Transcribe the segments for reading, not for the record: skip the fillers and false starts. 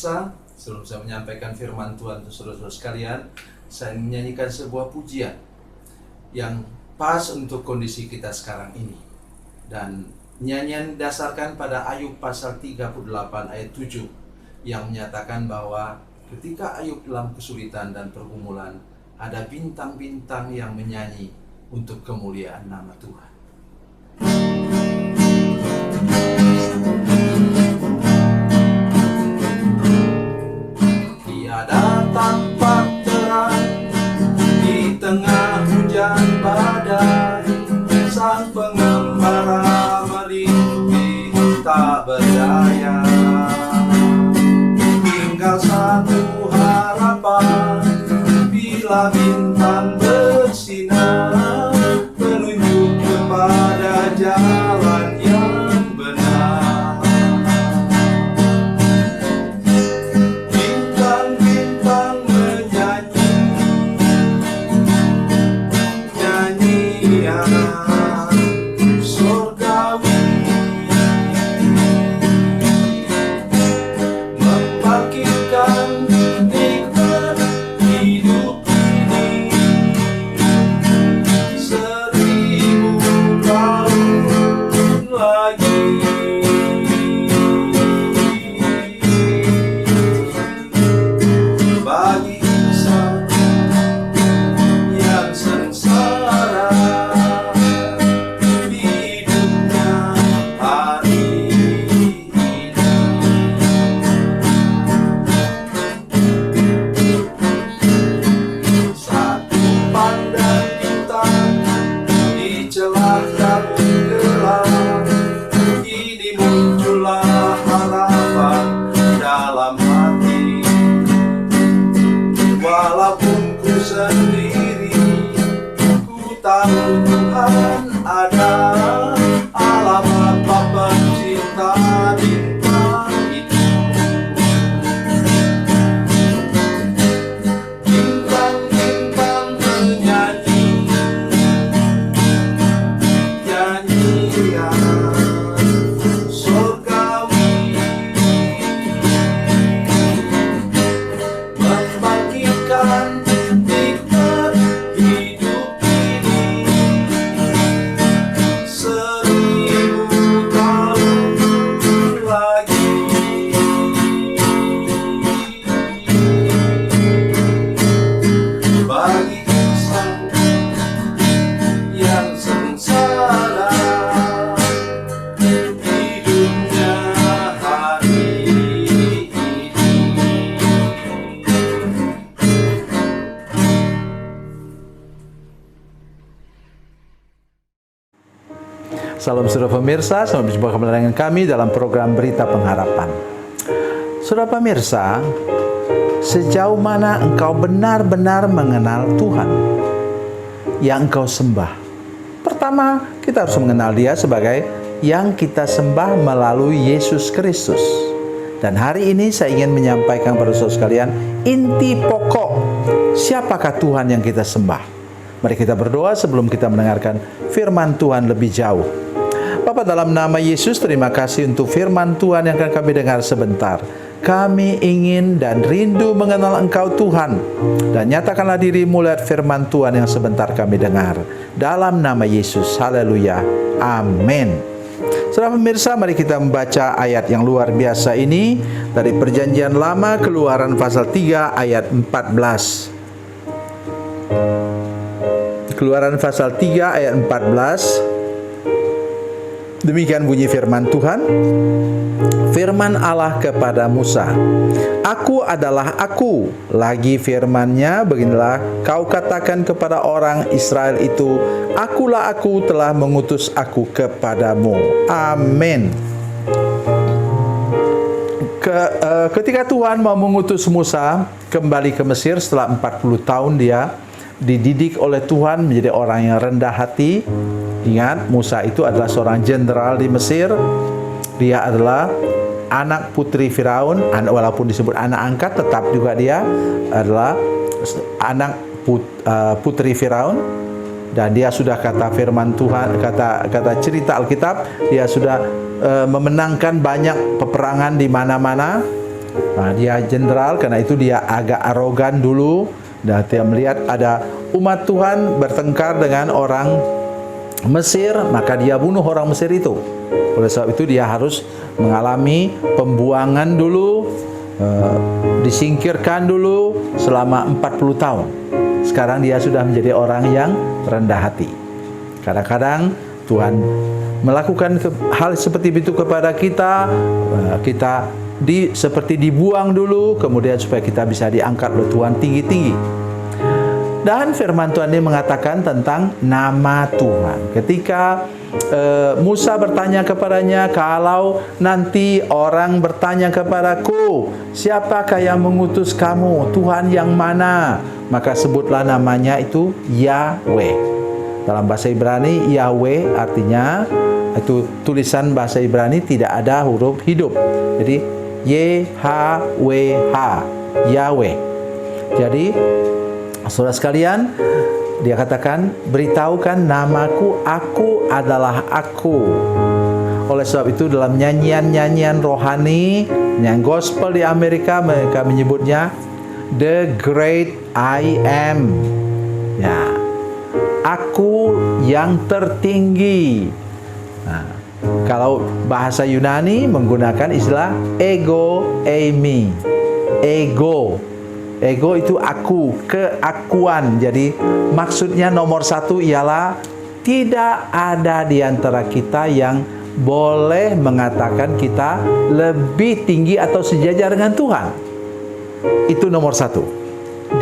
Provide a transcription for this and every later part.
pemirsa, sebelum saya menyampaikan firman Tuhan untuk saudara-saudara sekalian, saya menyanyikan sebuah pujian yang pas untuk kondisi kita sekarang ini. Dan nyanyian didasarkan pada Ayub pasal 38 ayat 7 yang menyatakan bahwa ketika Ayub dalam kesulitan dan pergumulan, ada bintang-bintang yang menyanyi untuk kemuliaan nama Tuhan. Tiada tampak terang di tengah hujan badai, sang pengembara merintih tak berdaya. Tinggal satu harapan, bila bintang bersinar, menunjuk kepada jalan yang benar. Bintang-bintang menyanyi nyanyian surgawi, membangkitkan nikmat hidup ini 1000 tahun lagi. Bagi insan yang sengsara hidupnya hari ini, satu pandang bintang di celah kabut gelap, ini muncullah harapan dalam hati. Walaupun ku sendiri, ku tahu Tuhan ada. Alamat Bapa cinta bintang itu. Bintang-bintang menyanyi nyanyian surgawi, membangkitkan nikmat hidup ini 1000 tahun lagi. Bagi insan yang sengsara hidupnya hari ini. Salam saudara pemirsa, selamat berjumpa kembali dengan kami dalam program Berita Pengharapan. Saudara pemirsa, sejauh mana engkau benar-benar mengenal Tuhan yang engkau sembah? Pertama, kita harus mengenal Dia sebagai yang kita sembah melalui Yesus Kristus. Dan hari ini saya ingin menyampaikan kepada saudara sekalian inti pokok siapakah Tuhan yang kita sembah. Mari kita berdoa sebelum kita mendengarkan firman Tuhan lebih jauh. Bapa, dalam nama Yesus, terima kasih untuk firman Tuhan yang akan kami dengar sebentar. Kami ingin dan rindu mengenal Engkau Tuhan. Dan nyatakanlah diri-Mu lewat firman Tuhan yang sebentar kami dengar. Dalam nama Yesus, haleluya, amin. Saudara pemirsa, mari kita membaca ayat yang luar biasa ini dari Perjanjian Lama, Keluaran pasal 3 ayat 14. Keluaran pasal 3 ayat 14. Demikian bunyi firman Tuhan. Firman Allah kepada Musa, Aku adalah Aku. Lagi firman-Nya, beginilah kau katakan kepada orang Israel itu, Akulah Aku telah mengutus aku kepadamu. Amin. Ketika Tuhan mau mengutus Musa kembali ke Mesir setelah 40 tahun dia dididik oleh Tuhan menjadi orang yang rendah hati. Ingat, Musa itu adalah seorang jenderal di Mesir. Dia adalah anak putri Firaun, walaupun disebut anak angkat, tetap juga dia adalah anak putri Firaun. Dan dia sudah, kata firman Tuhan, kata cerita Alkitab, dia sudah memenangkan banyak peperangan di mana-mana. Nah, dia jenderal, karena itu dia agak arogan dulu. Dan dia melihat ada umat Tuhan bertengkar dengan orang Mesir, maka dia bunuh orang Mesir itu. Oleh sebab itu dia harus mengalami pembuangan dulu, disingkirkan dulu selama 40 tahun. Sekarang dia sudah menjadi orang yang rendah hati. Kadang-kadang Tuhan melakukan hal seperti itu kepada kita, kita seperti dibuang dulu, kemudian supaya kita bisa diangkat oleh Tuhan tinggi-tinggi. Dan firman Tuhan ini mengatakan tentang nama Tuhan. Ketika Musa bertanya kepadanya, kalau nanti orang bertanya kepadaku, siapakah yang mengutus kamu? Tuhan yang mana? Maka sebutlah namanya itu Yahweh. Dalam bahasa Ibrani, Yahweh artinya, itu tulisan bahasa Ibrani tidak ada huruf hidup. Jadi YHWH, Yahweh. Jadi saudara sekalian, dia katakan, beritahukan namaku, aku adalah aku. Oleh sebab itu dalam nyanyian-nyanyian rohani, yang gospel di Amerika, mereka menyebutnya The Great I Am. Ya, aku yang tertinggi. Nah, kalau bahasa Yunani menggunakan istilah ego eimi. Ego itu aku, keakuan. Jadi maksudnya nomor satu ialah tidak ada di antara kita yang boleh mengatakan kita lebih tinggi atau sejajar dengan Tuhan. Itu nomor satu.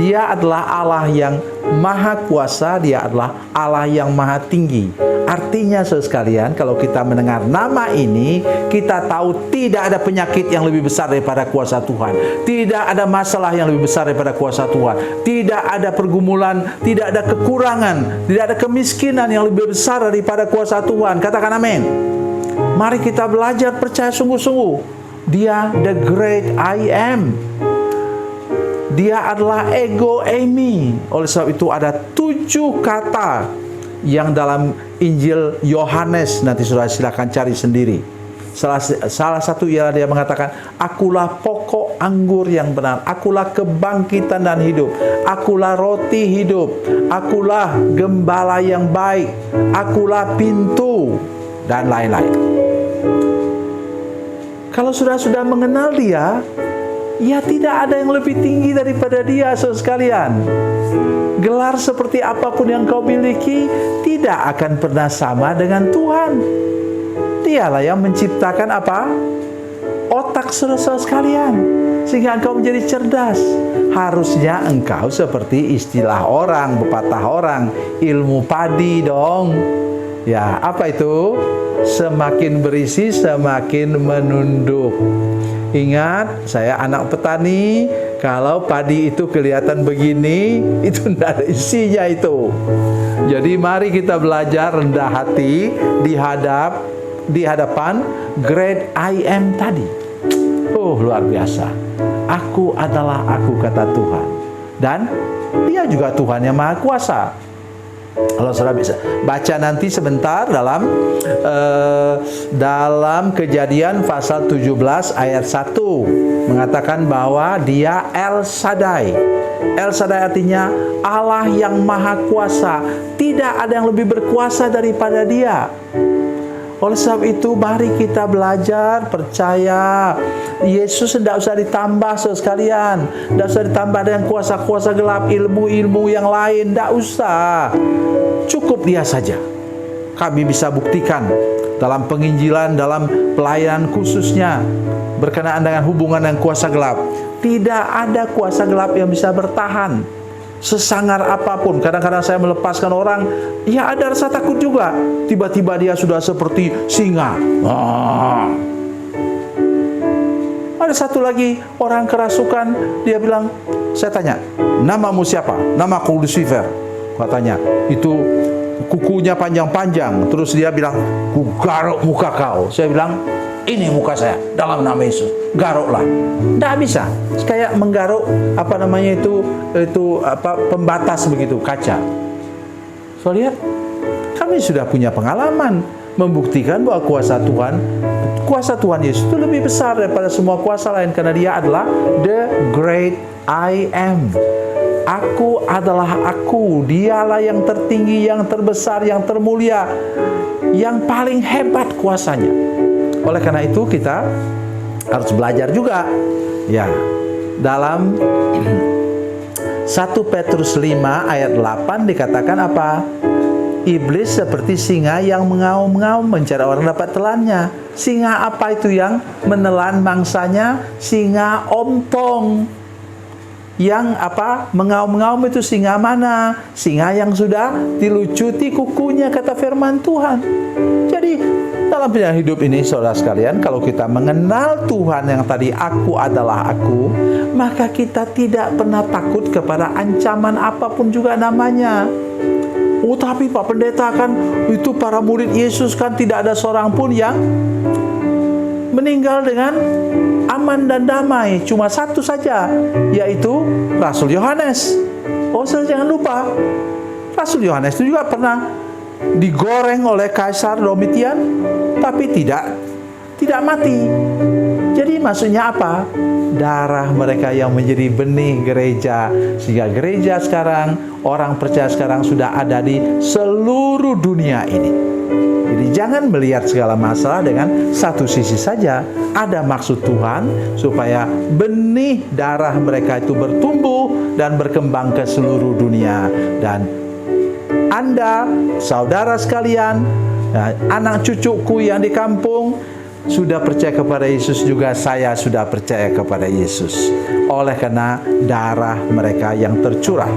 Dia adalah Allah yang maha kuasa, dia adalah Allah yang maha tinggi. Artinya saudara sekalian, kalau kita mendengar nama ini, kita tahu tidak ada penyakit yang lebih besar daripada kuasa Tuhan. Tidak ada masalah yang lebih besar daripada kuasa Tuhan. Tidak ada pergumulan, tidak ada kekurangan, tidak ada kemiskinan yang lebih besar daripada kuasa Tuhan. Katakan amin. Mari kita belajar percaya sungguh-sungguh. Dia the great I am. Dia adalah ego eimi. Oleh sebab itu ada 7 kata yang dalam Injil Yohanes, nanti saudara silakan cari sendiri. Salah satu ialah dia mengatakan, akulah pokok anggur yang benar, akulah kebangkitan dan hidup, akulah roti hidup, akulah gembala yang baik, akulah pintu, dan lain-lain. Kalau sudah mengenal dia, ya tidak ada yang lebih tinggi daripada dia, saudara sekalian. Gelar seperti apapun yang kau miliki tidak akan pernah sama dengan Tuhan. Dialah yang menciptakan apa? Otak saudara sekalian, sehingga engkau menjadi cerdas. Harusnya engkau seperti istilah orang, pepatah orang, ilmu padi dong. Ya, apa itu? Semakin berisi, semakin menunduk. Ingat, saya anak petani. Kalau padi itu kelihatan begini, itu tidak ada isinya itu. Jadi mari kita belajar rendah hati di hadapan great I am tadi. Oh, luar biasa. Aku adalah aku, kata Tuhan. Dan dia juga Tuhan yang Maha Kuasa. Kalau saudara bisa baca nanti sebentar dalam Kejadian pasal 17 ayat 1 mengatakan bahwa dia El Shaddai. El Shaddai artinya Allah yang maha kuasa. Tidak ada yang lebih berkuasa daripada dia. Oleh sebab itu mari kita belajar percaya Yesus tidak usah ditambah saudara sekalian. Tidak usah ditambah dengan kuasa-kuasa gelap, ilmu-ilmu yang lain. Tidak usah. Cukup dia saja. Kami bisa buktikan dalam penginjilan, dalam pelayanan khususnya berkenaan dengan hubungan dengan kuasa gelap. Tidak ada kuasa gelap yang bisa bertahan. Sesangar apapun, kadang-kadang saya melepaskan orang, ya ada rasa takut juga. Tiba-tiba dia sudah seperti singa. Ada satu lagi orang kerasukan, dia bilang, saya tanya, namamu siapa? Namaku Lucifer. Katanya, itu kukunya panjang-panjang. Terus dia bilang, ku garuk muka kau. Saya bilang, ini muka saya dalam nama Yesus, garuklah. Tidak bisa, kayak menggaruk pembatas begitu, kaca. So lihat, kami sudah punya pengalaman membuktikan bahwa kuasa Tuhan kuasa Tuhan Yesus itu lebih besar daripada semua kuasa lain, karena Dia adalah the great I am. Aku adalah aku. Dialah yang tertinggi, yang terbesar, yang termulia, yang paling hebat kuasanya. Oleh karena itu kita harus belajar juga. Ya, dalam 1 Petrus 5 ayat 8 dikatakan apa? Iblis seperti singa yang mengaum-ngaum mencari orang dapat telannya. Singa apa itu yang menelan mangsanya? Singa ompong. Yang apa? Mengaum-ngaum itu singa mana? Singa yang sudah dilucuti kukunya, kata firman Tuhan. Jadi dalam perjalanan hidup ini, saudara sekalian, kalau kita mengenal Tuhan yang tadi aku adalah aku, maka kita tidak pernah takut kepada ancaman apapun juga namanya. Oh, tapi Pak Pendeta, kan itu para murid Yesus kan tidak ada seorang pun yang meninggal dengan aman dan damai. Cuma satu saja, yaitu Rasul Yohanes. Oh, jangan lupa, Rasul Yohanes itu juga pernah digoreng oleh Kaisar Domitian, tapi tidak mati. Jadi maksudnya apa? Darah mereka yang menjadi benih gereja, sehingga gereja sekarang, orang percaya sekarang sudah ada di seluruh dunia ini. Jadi jangan melihat segala masalah dengan satu sisi saja. Ada maksud Tuhan supaya benih darah mereka itu bertumbuh dan berkembang ke seluruh dunia. Dan Anda, saudara sekalian, anak cucuku yang di kampung sudah percaya kepada Yesus, juga saya sudah percaya kepada Yesus. Oleh karena darah mereka yang tercurah.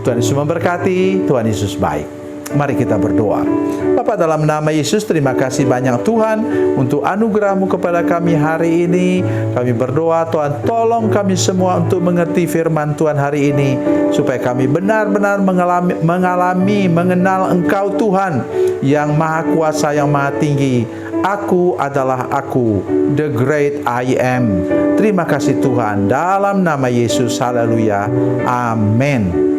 Tuhan Yesus memberkati, Tuhan Yesus baik. Mari kita berdoa. Bapa, dalam nama Yesus, terima kasih banyak Tuhan untuk anugerah-Mu kepada kami hari ini. Kami berdoa, Tuhan, tolong kami semua untuk mengerti firman Tuhan hari ini, supaya kami benar-benar mengenal Engkau Tuhan yang Maha Kuasa, yang Maha Tinggi. Aku adalah aku, the great I am. Terima kasih Tuhan, dalam nama Yesus, haleluya, amin.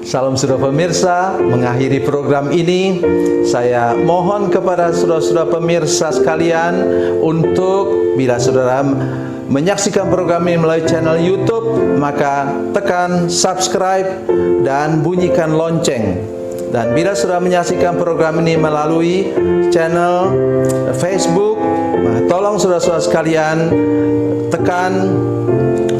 Salam saudara pemirsa, mengakhiri program ini, saya mohon kepada saudara-saudara pemirsa sekalian untuk, bila saudara menyaksikan program ini melalui channel YouTube, maka tekan subscribe dan bunyikan lonceng. Dan bila saudara menyaksikan program ini melalui channel Facebook, tolong saudara-saudara sekalian tekan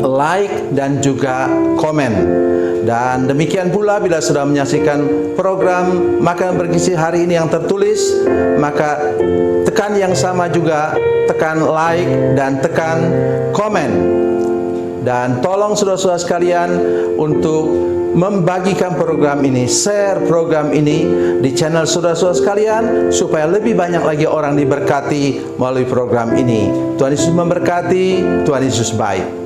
like dan juga komen. Dan demikian pula bila sudah menyaksikan program Makanan Bergizi hari ini yang tertulis, maka tekan yang sama juga, tekan like dan tekan komen. Dan tolong saudara-saudara sekalian untuk membagikan program ini, share program ini di channel saudara-saudara sekalian, supaya lebih banyak lagi orang diberkati melalui program ini. Tuhan Yesus memberkati, Tuhan Yesus baik.